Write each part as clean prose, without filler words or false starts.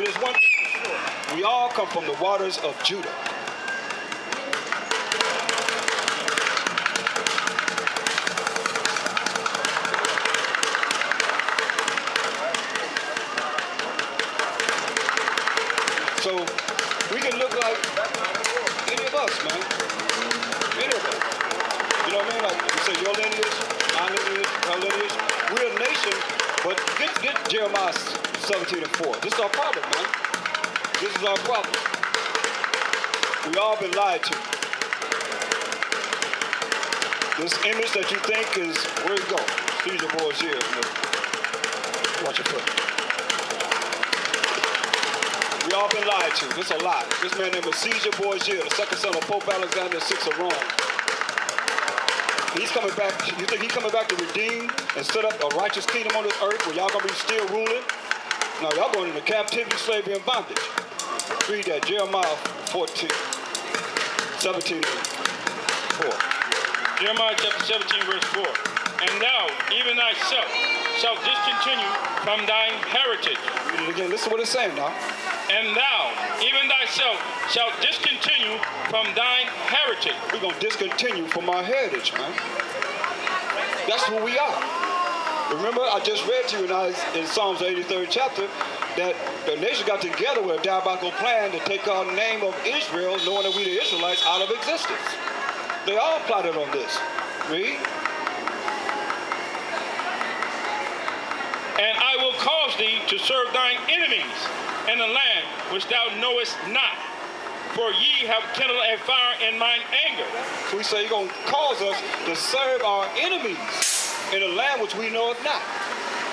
See, there's one thing for sure. We all come from the waters of Judah. So we can look like any of us, man. Any of us. You know what I mean? Like you say your lineage, my lineage, her lineage. We're a nation, but get Jeremiah 17:4. This is our problem, man. This is our problem. We all been lied to. This image that you think is, where you go? See your boys here. Watch your foot. We all been lied to. This is a lie. This man named Caesar Borgia, the second son of Pope Alexander VI of Rome. He's coming back. You think he's coming back to redeem and set up a righteous kingdom on this earth where y'all gonna be still ruling? No, y'all going into captivity, slavery, and bondage. Read that, Jeremiah 17:4. Jeremiah chapter 17, verse 4. And thou, even thyself, shalt discontinue from thine heritage. Read it again. Listen to what it's saying now. And thou, even thyself, shalt discontinue from thine heritage. We're going to discontinue from our heritage, man. That's who we are. Remember, I just read to you in Psalms 83rd chapter that the nation got together with a diabolical plan to take our name of Israel, knowing that we the Israelites, out of existence. They all plotted on this. Read. And I will cause thee to serve thine enemies in the land which thou knowest not. For ye have kindled a fire in mine anger. So we say he's going to cause us to serve our enemies in a land which we know not.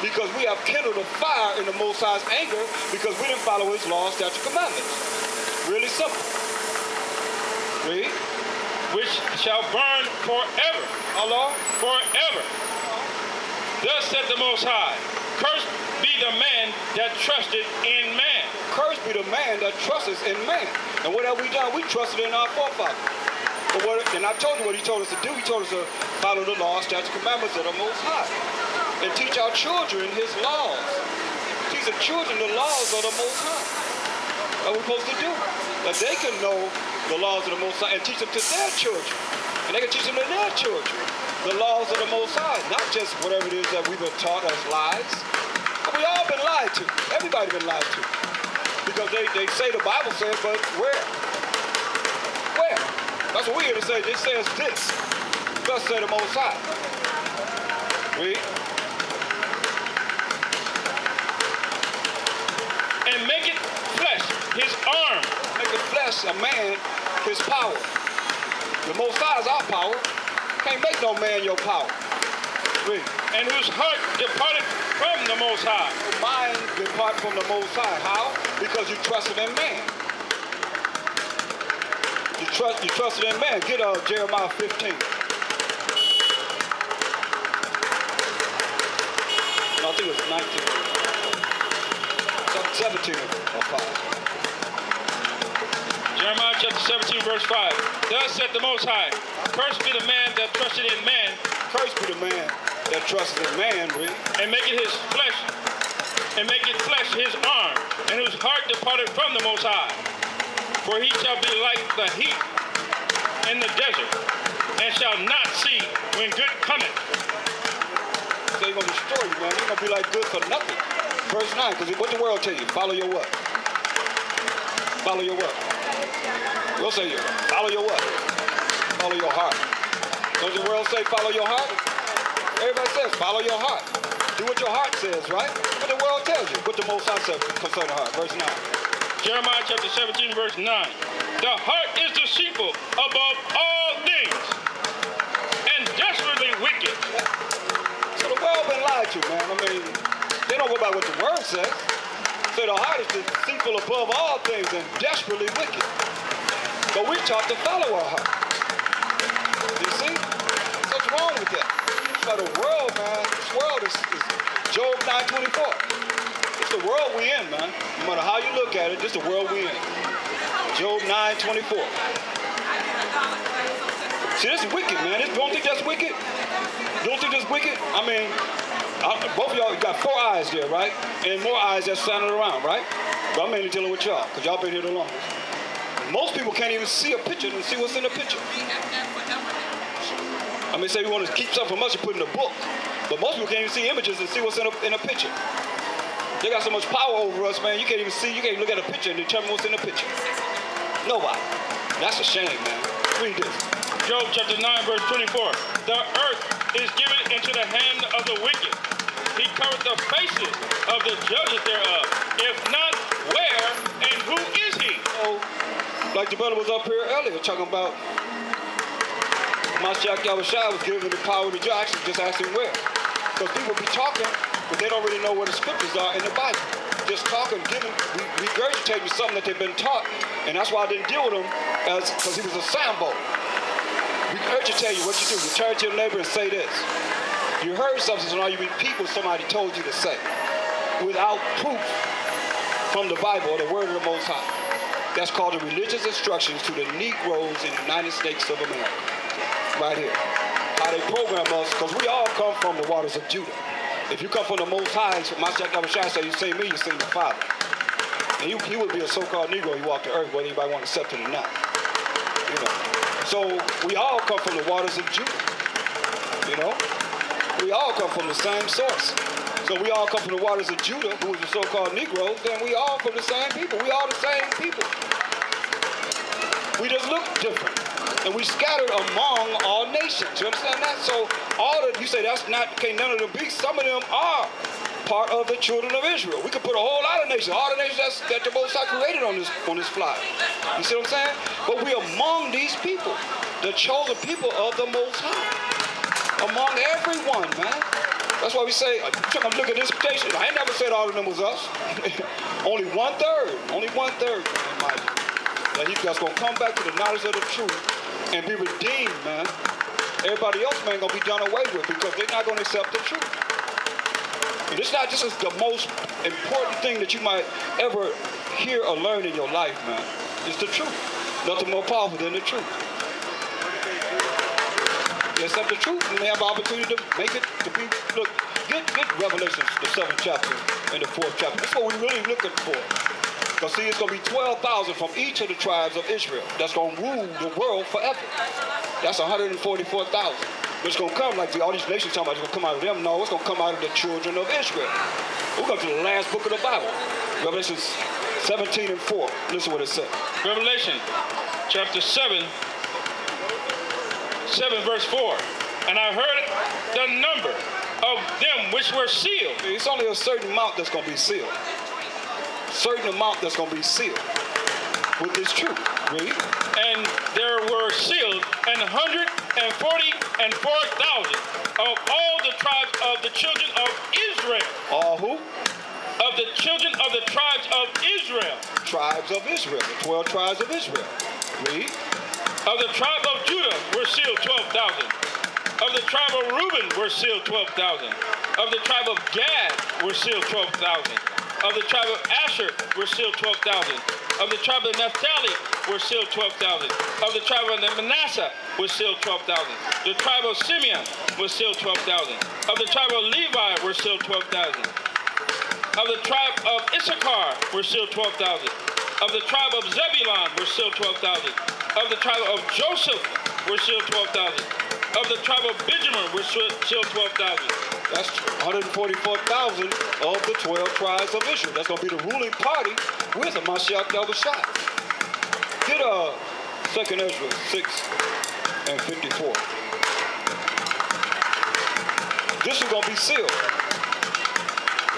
Because we have kindled a fire in the Most High's anger because we didn't follow his laws, statutes, commandments. Really simple. Read. Which shall burn forever. Allah? Forever. Thus said the Most High, cursed be the man that trusted in man. Cursed be the man that trusteth in man. And what have we done? We trusted in our forefathers. And I told you what he told us to do. He told us to follow the laws, statutes, commandments of the Most High. And teach our children his laws. Teach the children the laws of the Most High. That's what we're supposed to do. That they can know the laws of the Most High and teach them to their children. And they can teach them to their children the laws of the Most High. Not just whatever it is that we've been taught as lies. But we all been lied to. Everybody been lied to. Because they say the Bible says, but where? Where? That's what we're here to say. It says this. Thus say the Most High. Read. And make it flesh his arm. Make it flesh a man his power. The Most High is our power. Can't make no man your power. Read. And whose heart departed from the Most High. Your mind depart from the Most High. How? Because you trusted in man. You trusted in man. Get Jeremiah 15. No, I think it was 19. 17 or 5. Jeremiah chapter 17, verse 5. Thus said the Most High, cursed be the man that trusted in man. Cursed be the man that trusted in man, really. And make it flesh his arm, and whose heart departed from the Most High. For he shall be like the heat in the desert, and shall not see when good cometh. So he's going to destroy you, man. He's going to be like good for nothing. Verse 9, because what the world tell you? Follow your what? Follow your what? We'll say you. Follow your what? Follow your heart. Don't the world say follow your heart? Everybody says follow your heart. Do what your heart says, right? What the world tells you. What the Most High says concerning the heart. Verse 9. Jeremiah chapter 17, verse 9. The heart is deceitful above all things and desperately wicked. So the world been lied to, man. I mean, they don't go by what the word says. So the heart is deceitful above all things and desperately wicked. But we're taught to follow our heart. You see? What's wrong with that? So the world, man, this world is Job 9:24. It's the world we in, man. No matter how you look at it, this is the world we in. Job 9:24. See, this is wicked, man. You don't think that's wicked? You don't think that's wicked? I mean, Both of y'all got 4 eyes there, right? And more eyes that's standing around, right? But I'm mainly dealing with y'all, because y'all been here the longest. Most people can't even see a picture and see what's in the picture. I mean, say you want to keep something from us, you put in a book. But most people can't even see images and see what's in a picture. They got so much power over us, man, you can't even see, you can't even look at a picture and determine what's in the picture. Nobody. That's a shame, man. Read this. Job chapter 9, verse 24. The earth is given into the hand of the wicked. He covered the faces of the judges thereof. If not, where and who is he? So, like the brother was up here earlier talking about Mashiach Yahushua was given the power to judge. Just ask him where. Because people be talking, but they don't really know where the scriptures are in the Bible. Just talking, regurgitating something that they've been taught. And that's why I didn't deal with him, because he was a sambo. Regurgitate what you do. You turn to your neighbor and say this. You heard something, so now you repeat what somebody told you to say. Without proof from the Bible or the word of the Most High. That's called the religious instructions to the Negroes in the United States of America. Right here. How they program us, because we all come from the waters of Judah. If you come from the Most High, Mashiach Yahushua said, you see me, you see the Father. And he would be a so-called Negro. He walked the earth, whether anybody want to accept it or not. You know. So we all come from the waters of Judah. You know. We all come from the same source. So we all come from the waters of Judah, who is the so-called Negroes, then we all from the same people. We all the same people. We just look different. And we scattered among all nations. You understand that? So all that you say that's not, can't none of them be, some of them are part of the children of Israel. We could put a whole lot of nations, all the nations that the Most High created on this flyer. You see what I'm saying? But we're among these people, the chosen people of the Most High. Among everyone, man. That's why we say, look at this quotation. I ain't never said all of them was us. Only 1/3. Only 1/3. That's going to come back to the knowledge of the truth and be redeemed, man. Everybody else, man, going to be done away with because they're not going to accept the truth. And it's not just the most important thing that you might ever hear or learn in your life, man. It's the truth. Nothing more powerful than the truth. They accept the truth, and they have an opportunity to make it, to be, look, get Revelation, the 7th chapter and the 4th chapter. That's what we're really looking for. Because see, it's going to be 12,000 from each of the tribes of Israel that's going to rule the world forever. That's 144,000. It's going to come like all these nations talking about it's going to come out of them. No, it's going to come out of the children of Israel. We're going to the last book of the Bible. Revelation 17 and 4. Listen what it says. Revelation chapter 7 verse 4. And I heard the number of them which were sealed. It's only a certain amount that's going to be sealed. Certain amount that's going to be sealed with this truth. Read. And there were sealed 144,000 of all the tribes of the children of Israel. All who? Of the children of the tribes of Israel. Tribes of Israel. The 12 tribes of Israel. Read. Of the tribe of Judah were sealed 12,000. Of the tribe of Reuben were sealed 12,000. Of the tribe of Gad were sealed 12,000. Of the tribe of Asher were sealed 12,000. Of the tribe of Naphtali were sealed 12,000. Of the tribe of Manasseh was sealed 12,000. The tribe of Simeon was sealed 12,000. Of the tribe of Levi were sealed 12,000. Of the tribe of Issachar were sealed 12,000. Of the tribe of Zebulun were sealed 12,000. Of the tribe of Joseph were sealed 12,000. Of the tribe of Benjamin were sealed 12,000. That's 144,000 of the 12 tribes of Israel. That's going to be the ruling party with a Mashiach Yahushua. Get 2nd Ezra 6 and 54. This is going to be sealed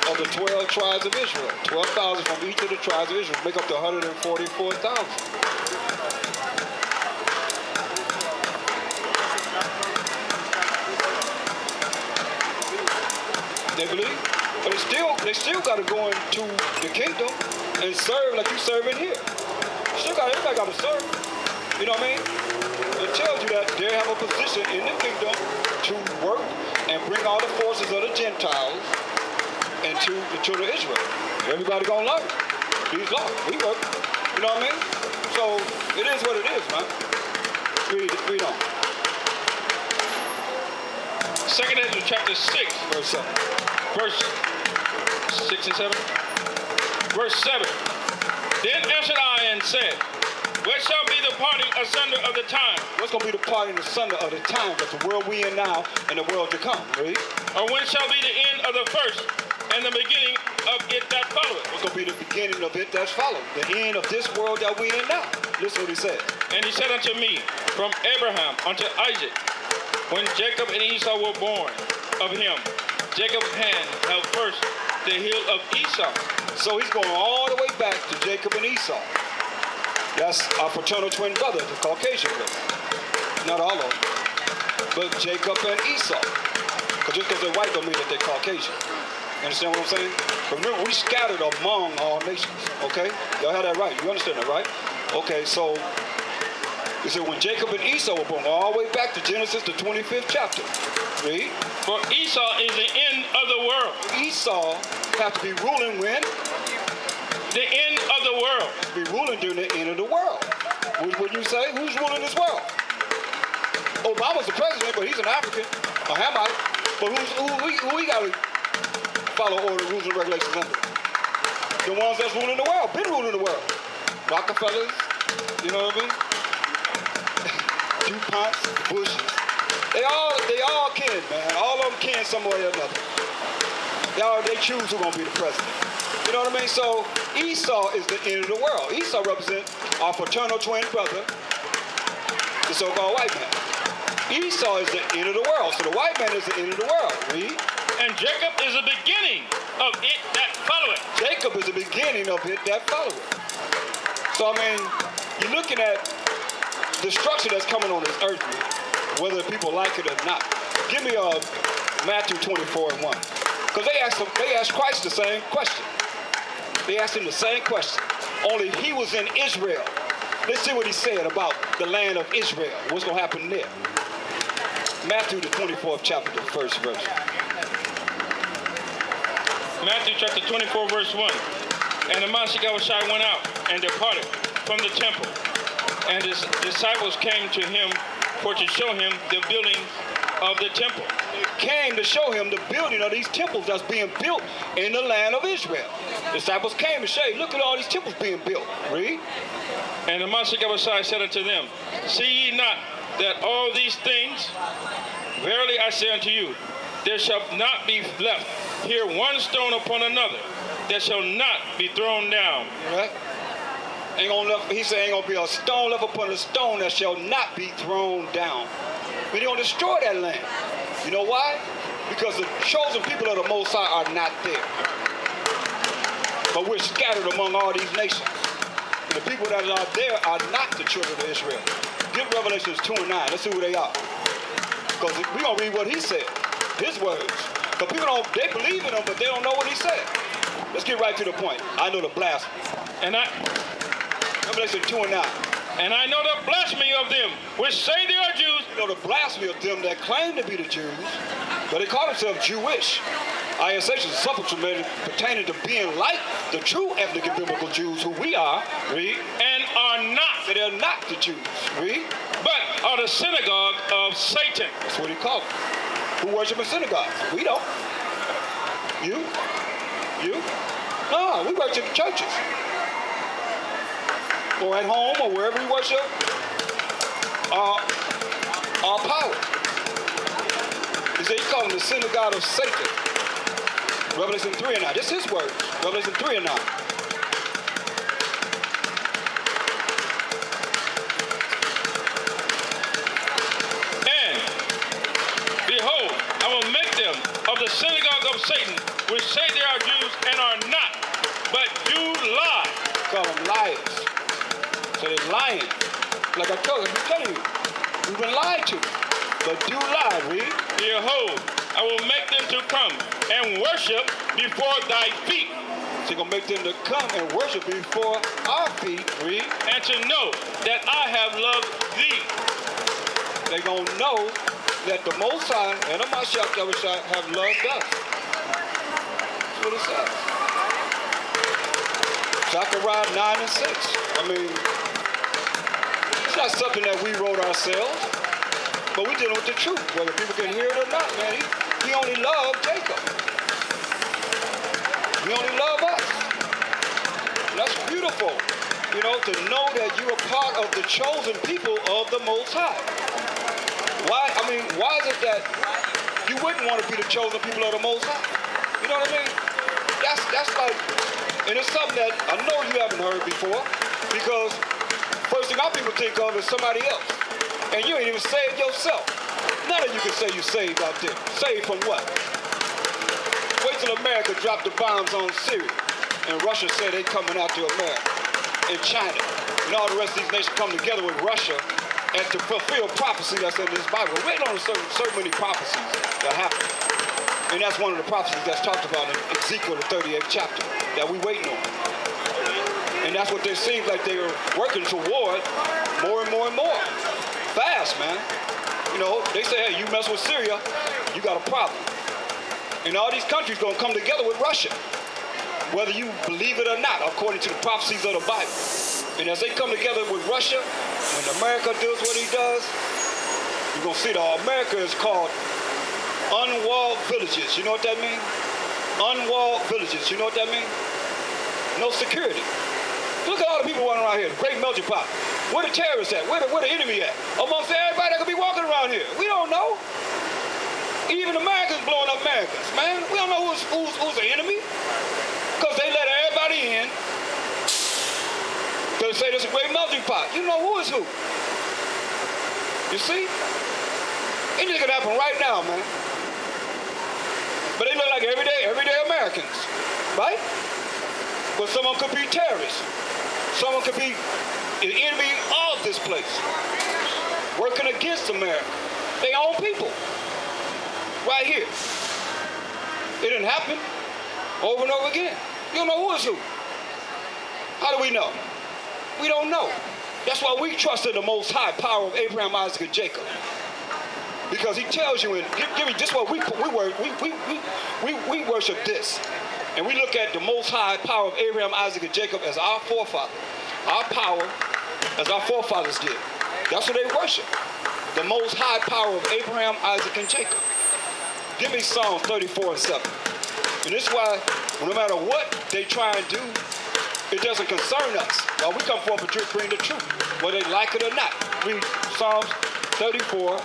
of the 12 tribes of Israel. 12,000 from each of the tribes of Israel make up to 144,000. They believe, but they still got to go into the kingdom and serve like you serving here. Everybody got to serve. You know what I mean? It tells you that they have a position in the kingdom to work and bring all the forces of the Gentiles into the children of Israel. Everybody gonna learn these laws. We work. You know what I mean? So it is what it is, man. Read on. Second Ezra chapter 6, Verse 7. verse 6 and 7. Verse 7. Then answered I and said, what shall be the parting asunder of the time? What's going to be the parting asunder of the time that the world we in now and the world to come? Read. Or when shall be the end of the first and the beginning of it that followeth? What's going to be the beginning of it that's followed? The end of this world that we in now. Listen what he said. And he said unto me, from Abraham unto Isaac, when Jacob and Esau were born of him, Jacob's hand held first the heel of Esau. So he's going all the way back to Jacob and Esau. That's our fraternal twin brother, the Caucasian brother. Not all of them, but Jacob and Esau. Because just because they're white don't mean that they're Caucasian. You understand what I'm saying? Remember, we scattered among all nations, okay? Y'all have that right. You understand that, right? Okay, so he said when Jacob and Esau were born, all the way back to Genesis, the 25th chapter. Read. For Esau is the end of the world. Esau have to be ruling when? The end of the world. Be ruling during the end of the world. What you say? Who's ruling this world? Obama's the president, but he's an African, a Hamite. But who he got to follow order, rules, and regulations under? The ones that's ruling the world, been ruling the world. Rockefellers, you know what I mean? DuPonts, Bushes. They all kin, man. All of them kin some way or another. They choose who's gonna be the president. You know what I mean? So Esau is the end of the world. Esau represents our fraternal twin brother, the so-called white man. Esau is the end of the world. So the white man is the end of the world. Read. And Jacob is the beginning of it that followeth. Jacob is the beginning of it that followeth. So I mean, you're looking at destruction that's coming on this earth, whether people like it or not. Give me Matthew 24 and 1. Because they asked Christ the same question. They asked him the same question. Only he was in Israel. Let's see what he said about the land of Israel. What's going to happen there? Matthew, the 24th chapter, the first verse. Matthew chapter 24, verse 1. And the Master went out and departed from the temple. And his disciples came to him for to show him the building of the temple. Came to show him the building of these temples that's being built in the land of Israel. Disciples came to say, look at all these temples being built. Read. And the Master said unto them, see ye not that all these things, verily I say unto you, there shall not be left here one stone upon another that shall not be thrown down. Right? He said ain't gonna be a stone left upon a stone that shall not be thrown down. We're gonna destroy that land. You know why? Because the chosen people of the Most High are not there. But we're scattered among all these nations. And the people that are there are not the children of Israel. Give Revelations 2 and 9. Let's see who they are. Because we're going to read what he said. His words. Because people they believe in him, but they don't know what he said. Let's get right to the point. I know the blasphemy. Revelation 2 and 9. And I know the blasphemy of them which say they are Jews. You know the blasphemy of them that claim to be the Jews, but they call themselves Jewish. ISH is a suffix pertaining to being like the true ethnic and biblical Jews who we are. Read. And are not. So they're not the Jews. Read. But are the synagogue of Satan. That's what he called them. Who worship in synagogues? We don't. You? No, we worship in churches. Or at home, or wherever we worship, our power. He said he called them the synagogue of Satan. Revelation 3 and 9. This is his word. Revelation 3 and 9. And, behold, I will make them of the synagogue of Satan, which say they are Jews and are not, but do lie. Call them liars. So they're lying. Like I'm telling you, we've been lied to. But do lie, read. Behold, I will make them to come and worship before thy feet. So you're going to make them to come and worship before our feet, read. And to know that I have loved thee. They're going to know that the Most High and the Mashiach have loved us. That's what it says. Zechariah 9 and 6. I mean, it's not something that we wrote ourselves. But we're dealing with the truth, whether people can hear it or not, man. He only loved Jacob. He only loved us. And that's beautiful, you know, to know that you are part of the chosen people of the Most High. Why is it that you wouldn't want to be the chosen people of the Most High? You know what I mean? That's like, and it's something that I know you haven't heard before, because first thing our people think of is somebody else. And you ain't even saved yourself. None of you can say you saved out there. Saved from what? Wait till America dropped the bombs on Syria, and Russia said they coming after America, and China, and all the rest of these nations come together with Russia and to fulfill prophecy that's in this Bible. We're waiting on so many prophecies that happen. And that's one of the prophecies that's talked about in Ezekiel, the 38th chapter, that we're waiting on. And that's what they seem like they are working toward more and more and more. Fast, man. You know, they say, hey, you mess with Syria, you got a problem. And all these countries going to come together with Russia, whether you believe it or not, according to the prophecies of the Bible. And as they come together with Russia, when America does what he does, you're going to see that America is called unwalled villages. You know what that means? Unwalled villages. You know what that means? No security. Look at all the people running around here, the great melting pot. Where the terrorists at? Where the enemy at? Amongst everybody that could be walking around here. We don't know. Even Americans blowing up Americans, man. We don't know who's the enemy. Because they let everybody in. Because they say there's a great melting pot. You know who is who. You see? Anything can happen right now, man. But they look like everyday Americans, right? But someone could be terrorists. Someone could be the enemy of this place, working against America. They own people, right here. It didn't happen over and over again. You don't know who is who. How do we know? We don't know. That's why we trust in the Most High power of Abraham, Isaac, and Jacob. Because he tells you, give me just what we worship this. And we look at the Most High power of Abraham, Isaac, and Jacob as our forefather. Our power as our forefathers did. That's what they worship. The Most High power of Abraham, Isaac, and Jacob. Give me Psalms 34 and 7. And this is why, no matter what they try and do, it doesn't concern us. Well, we come forth and bring the truth, whether they like it or not. Read Psalms 34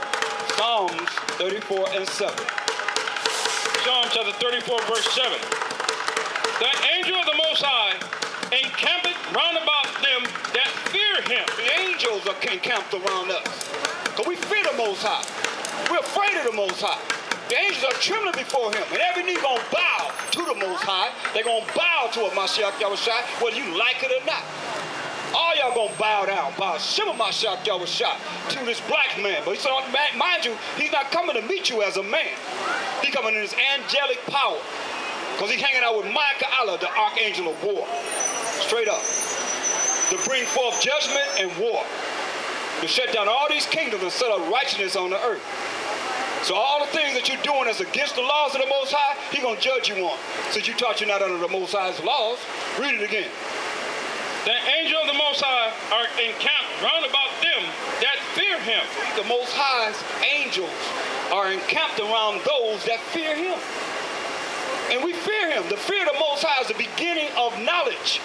and 7. Psalm chapter 34, verse 7. The angel of the Most High encampeth round about them that fear him. The angels are encamped around us. Because we fear the Most High. We're afraid of the Most High. The angels are trembling before him. And every knee going to bow to the Most High. They're going to bow to a Mashiach Yahushua, whether you like it or not. All y'all going to bow down, bow Shema Mashiach Yahushua to this black man. But he said, mind you, he's not coming to meet you as a man. He's coming in his angelic power. Because he's hanging out with Michael Allah, the archangel of war. Straight up. To bring forth judgment and war. To shut down all these kingdoms and set up righteousness on the earth. So all the things that you're doing that's against the laws of the Most High, he's going to judge you on. Since you taught you're not under the Most High's laws, read it again. The angel of the Most High are encamped round about them that fear him. The Most High's angels are encamped around those that fear him. And we fear him. The fear of the Most High is the beginning of knowledge.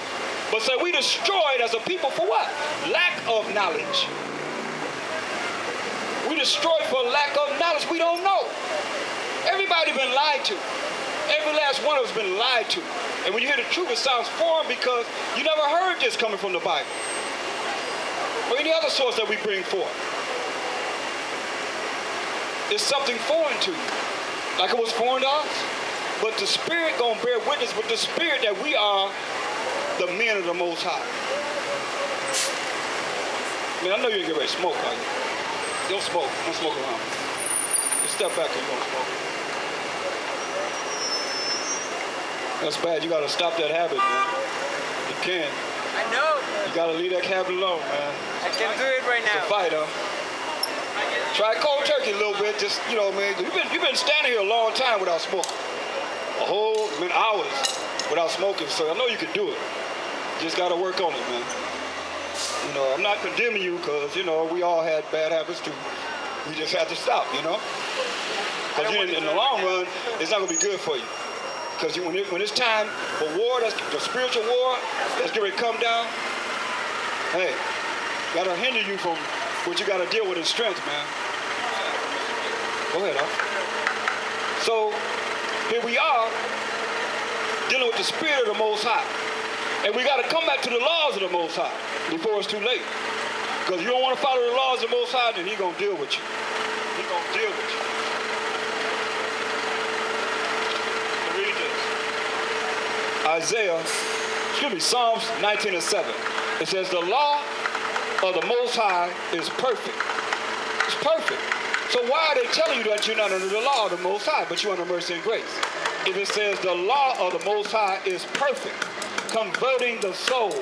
But so we destroyed as a people for what? Lack of knowledge. We destroyed for lack of knowledge. We don't know. Everybody been lied to. Every last one of us been lied to. And when you hear the truth, it sounds foreign because you never heard this coming from the Bible. Or any other source that we bring forth. It's something foreign to you. Like it was foreign to us. But the Spirit gonna bear witness with the Spirit that we are the men of the Most High. Man, I know you ain't get ready to smoke, are you? Don't smoke. Don't smoke around. Just step back and you don't smoke. That's bad. You gotta stop that habit, man. You can. I know. You gotta leave that habit alone, man. I can do it right now. It's a fight, huh? Try cold turkey a little bit. Just, you know, man. You've been standing here a long time without smoking. Hours without smoking. So I know you can do it. You just gotta work on it, man. You know, I'm not condemning you because, you know, we all had bad habits too. We just have to stop, you know? Because in the long run, it's not going to be good for you. Because when it's time for war, that's the spiritual war, that's going to come down, hey, got to hinder you from what you got to deal with in strength, man. Go ahead, huh? So, here we are, dealing with the spirit of the Most High. And we got to come back to the laws of the Most High before it's too late. Because you don't want to follow the laws of the Most High, then he's going to deal with you. He's going to deal with you. Read this. Psalms 19:7. It says, the law of the Most High is perfect. It's perfect. So why are they telling you that you're not under the law of the Most High, but you're under mercy and grace? If it says the law of the Most High is perfect, converting the soul,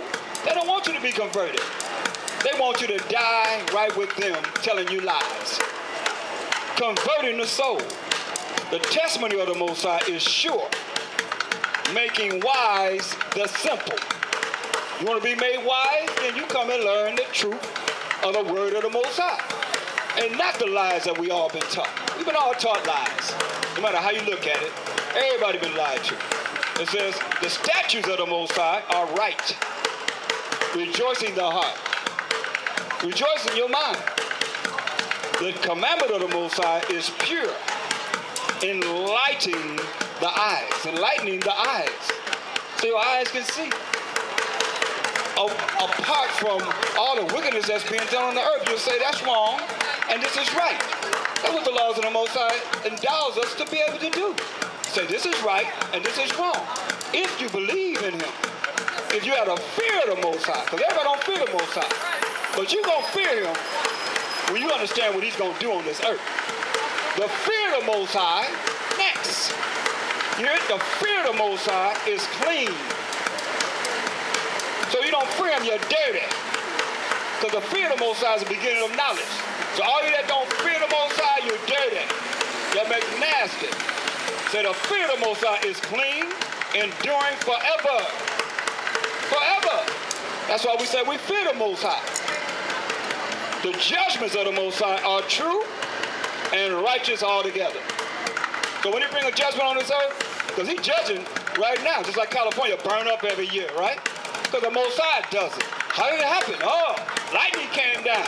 they don't want you to be converted. They want you to die right with them, telling you lies. Converting the soul. The testimony of the Most High is sure, making wise the simple. You want to be made wise? Then you come and learn the truth of the word of the Most High. And not the lies that we all been taught. We've been all taught lies. No matter how you look at it, everybody been lied to. It says, the statutes of the Most High are right. Rejoicing the heart. Rejoice in your mind. The commandment of the Most High is pure. Enlightening the eyes. Enlightening the eyes. So your eyes can see. Apart from all the wickedness that's being done on the earth, you'll say that's wrong and this is right. That's what the laws of the Most High endows us to be able to do. Say this is right and this is wrong. If you believe in him, if you have a fear of the Most High, because everybody don't fear the Most High, but you're going to fear him when you understand what he's going to do on this earth. The fear of the Most High, next. You hear it? The fear of the Most High is clean. So you don't fear him, you're dirty. Because the fear of the Most High is the beginning of knowledge. So all you that don't fear the Most High, you're dirty. That makes nasty. So the fear of the Most High is clean, enduring forever. Forever. That's why we say we fear the Most High. The judgments of the Most High are true and righteous altogether. So when he bring a judgment on this earth, because he's judging right now, just like California burn up every year, right? Because the Most High does it. How did it happen? Oh, lightning came down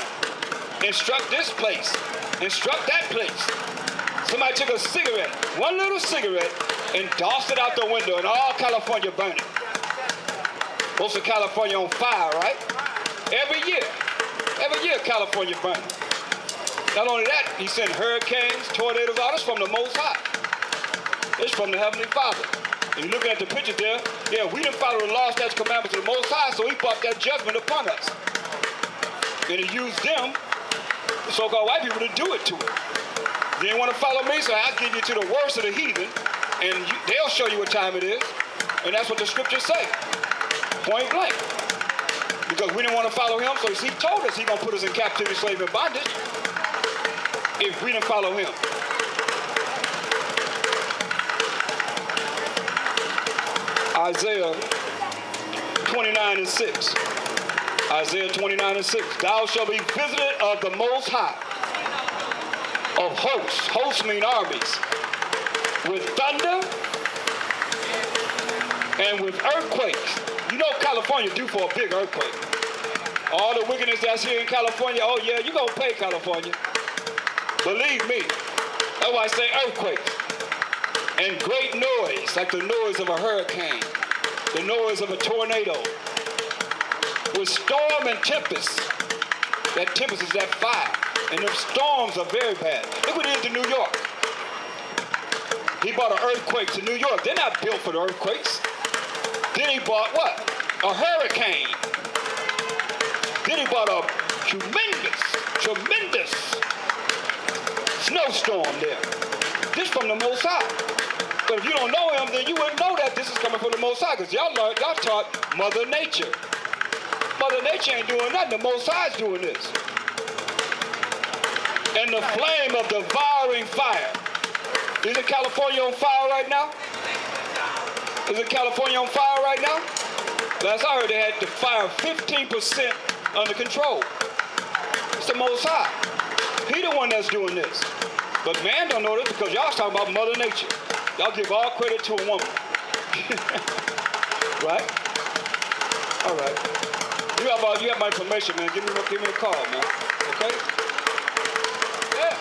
and struck this place and struck that place. Somebody took a cigarette, one little cigarette, and tossed it out the window, and all California burning. Most of California on fire, right? Every year California burning. Not only that, he sent hurricanes, tornadoes, all this from the Most High. It's from the Heavenly Father. And you're looking at the picture there, yeah, we didn't follow the law, statutes, commandments of the Most High, so he brought that judgment upon us. And he used them, the so-called white people, to do it to us. You didn't want to follow me, so I'll give you to the worst of the heathen, and they'll show you what time it is. And that's what the scriptures say, point blank. Because we didn't want to follow him, so he told us he's going to put us in captivity, slave, and bondage if we didn't follow him. Isaiah 29:6. Isaiah 29:6. Thou shalt be visited of the Most High, of hosts. Hosts mean armies. With thunder and with earthquakes. You know California due for a big earthquake. All the wickedness that's here in California, oh yeah, you're going to pay, California. Believe me. That's why I say earthquakes. And great noise, like the noise of a hurricane, the noise of a tornado, with storm and tempest. That tempest is that fire, and them storms are very bad. Look what he did to New York. He brought an earthquake to New York. They're not built for the earthquakes. Then he brought what? A hurricane. Then he brought a tremendous snowstorm there. This from the Most High. But if you don't know him, then you wouldn't know that this is coming from the Most High, because y'all taught Mother Nature. Mother Nature ain't doing nothing. The Most High is doing this. And the flame of devouring fire. Isn't California on fire right now? Isn't California on fire right now? Last I heard, they had the fire 15% under control. It's the Most High. He the one that's doing this. But man don't know this because y'all talking about Mother Nature. Y'all give all credit to a woman. Right? All right. You have my information, man. Give me a call, man. Okay? Yeah.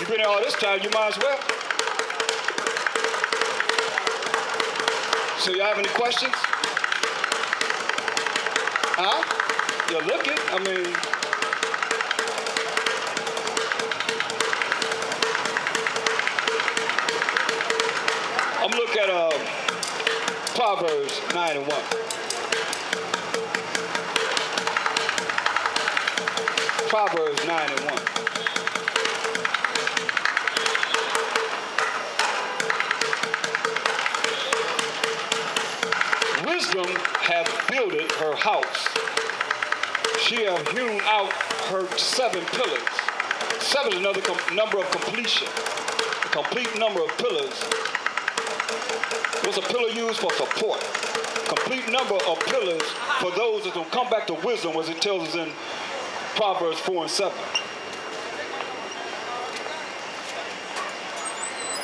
You've been here all this time, you might as well. So y'all have any questions? Huh? You're looking. I mean, I'm looking at Proverbs 9 and 1. Proverbs 9 and 1. Wisdom hath builded her house. She hath hewn out her 7 pillars. 7 is another number of completion. A complete number of pillars. What's a pillar used for support? Complete number of pillars for those that will come back to wisdom, as it tells us in Proverbs 4 and 7.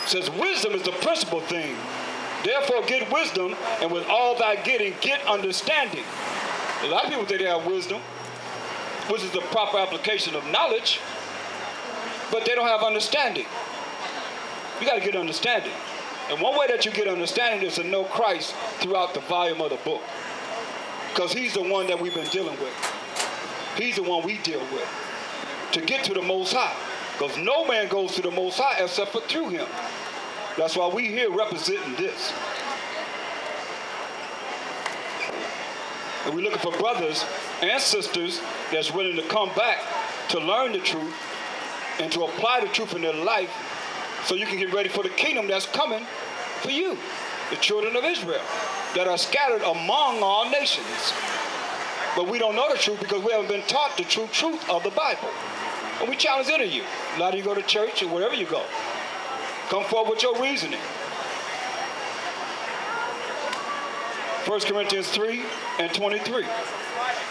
It says, wisdom is the principal thing. Therefore get wisdom, and with all thy getting, get understanding. A lot of people think they have wisdom, which is the proper application of knowledge, but they don't have understanding. You got to get understanding. And one way that you get understanding is to know Christ throughout the volume of the book. Because he's the one that we've been dealing with. He's the one we deal with. To get to the Most High. Because no man goes to the Most High except for through him. That's why we here representing this. And we're looking for brothers and sisters that's willing to come back to learn the truth and to apply the truth in their life so you can get ready for the kingdom that's coming for you, the children of Israel, that are scattered among all nations. But we don't know the truth because we haven't been taught the true truth of the Bible. And we challenge any of you. A lot of you go to church or wherever you go. Come forward with your reasoning. 1 Corinthians 3 and 23.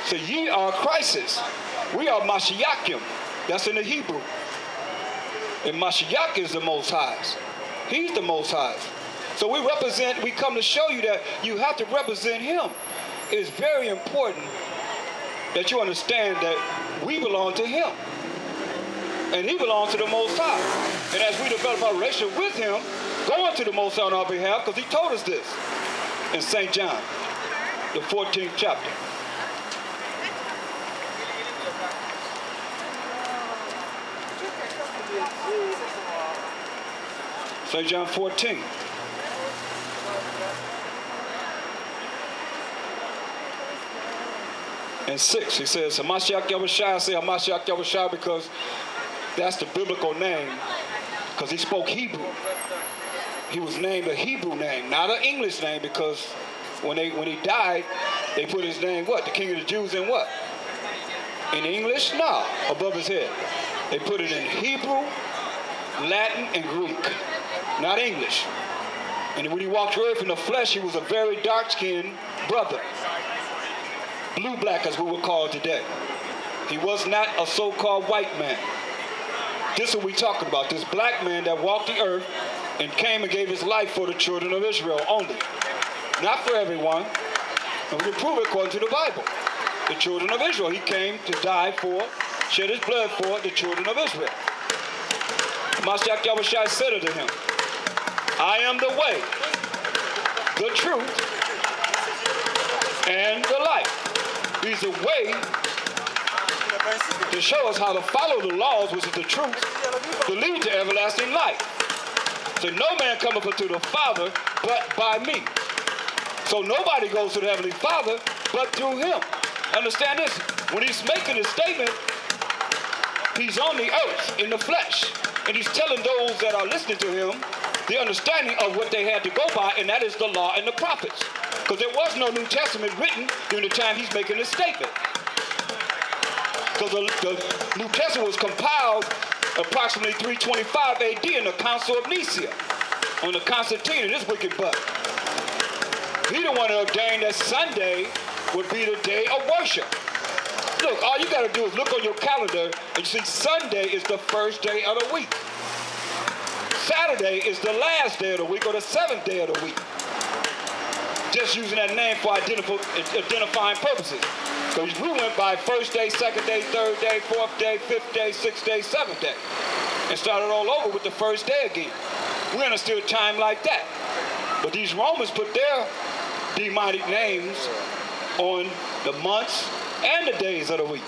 So ye are Christ's. We are Mashiachim. That's in the Hebrew. And Mashiach is the Most High's. He's the Most High. So we come to show you that you have to represent him. It's very important that you understand that we belong to him. And he belongs to the Most High. And as we develop our relationship with him, going to the Most High on our behalf, because he told us this in St. John, the 14th chapter. St. John 14. And 6, he says, Hamashiach Yahushua, I say Hamashiach Yahushua because that's the biblical name, because he spoke Hebrew. He was named a Hebrew name, not an English name, because when he died, they put his name, what? The King of the Jews in what? In English? No, above his head. They put it in Hebrew, Latin, and Greek, not English. And when he walked earth in the flesh, he was a very dark-skinned brother. Blue-black, as we would call it today. He was not a so-called white man. This is what we're talking about, this black man that walked the earth and came and gave his life for the children of Israel only. Not for everyone. And we can prove it according to the Bible. The children of Israel. He came to die for, shed his blood for the children of Israel. Mashiach Yahushua said unto him, I am the way, the truth, and the life. He's the way to show us how to follow the laws, which is the truth, to lead to everlasting life. So no man cometh unto the Father but by me. So nobody goes to the Heavenly Father but through him. Understand this. When he's making his statement, he's on the earth in the flesh. And he's telling those that are listening to him the understanding of what they had to go by, and that is the law and the prophets. Because there was no New Testament written during the time he's making this statement. Because the New Testament was compiled approximately 325 AD in the Council of Nicaea on the Constantine, this wicked butt. He the one that ordained that Sunday would be the day of worship. Look, all you got to do is look on your calendar and see Sunday is the first day of the week. Saturday is the last day of the week or the seventh day of the week. Just using that name for identifying purposes. Because we went by first day, second day, third day, fourth day, fifth day, sixth day, seventh day. And started all over with the first day again. We understood time like that. But these Romans put their demonic names on the months and the days of the week.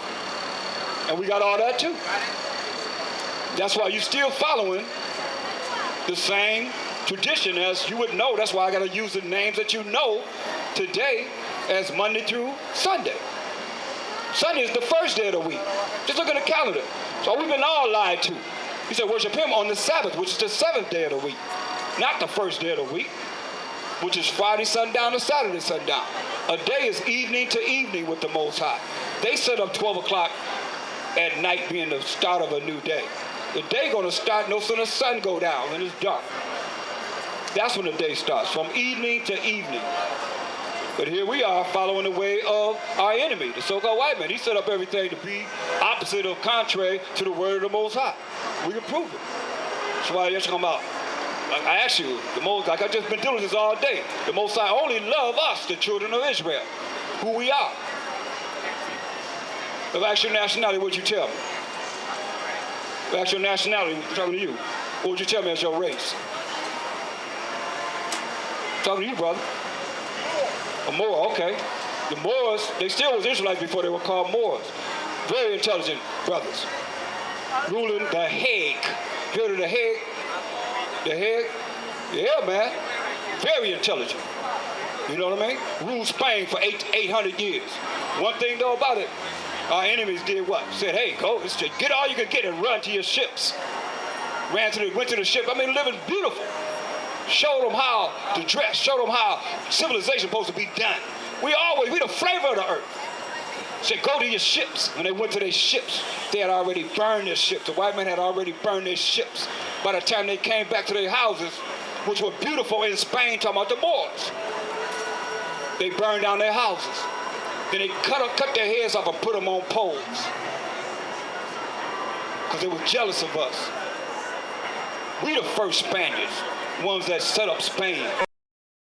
And we got all that too. That's why you're still following the same tradition as you would know. That's why I got to use the names that you know today as Monday through Sunday. Sunday is the first day of the week. Just look at the calendar. So we've been all lied to. He said worship him on the Sabbath, which is the seventh day of the week. Not the first day of the week, which is Friday sundown to Saturday sundown. A day is evening to evening with the Most High. They set up 12 o'clock at night being the start of a new day. The day going to start no sooner the sun go down when it's dark. That's when the day starts, from evening to evening. But here we are following the way of our enemy, the so-called white man. He set up everything to be opposite or contrary to the word of the Most High. We can prove it. That's why you're talking about, like I asked you, the Most, like I've just been doing this all day. The Most High only love us, the children of Israel, who we are. If I ask your nationality, what'd you tell me? If I ask your nationality, I'm talking to you, what would you tell me as your race? I'm talking to you, brother. A Moor, okay. The Moors, they still was Israelites before they were called Moors. Very intelligent brothers. Ruling the Hague. Heard of the Hague? The Hague? Yeah, man. Very intelligent. You know what I mean? Ruled Spain for 800 years. One thing though about it, our enemies did what? Said, hey, go, get all you can get and run to your ships. Went to the ship. I mean, living beautiful. Showed them how to dress. Showed them how civilization is supposed to be done. We the flavor of the earth. Said, go to your ships. When they went to their ships, they had already burned their ships. The white men had already burned their ships. By the time they came back to their houses, which were beautiful in Spain, talking about the Moors, they burned down their houses. Then they cut their heads off and put them on poles. Because they were jealous of us. We the first Spaniards, ones that set up Spain.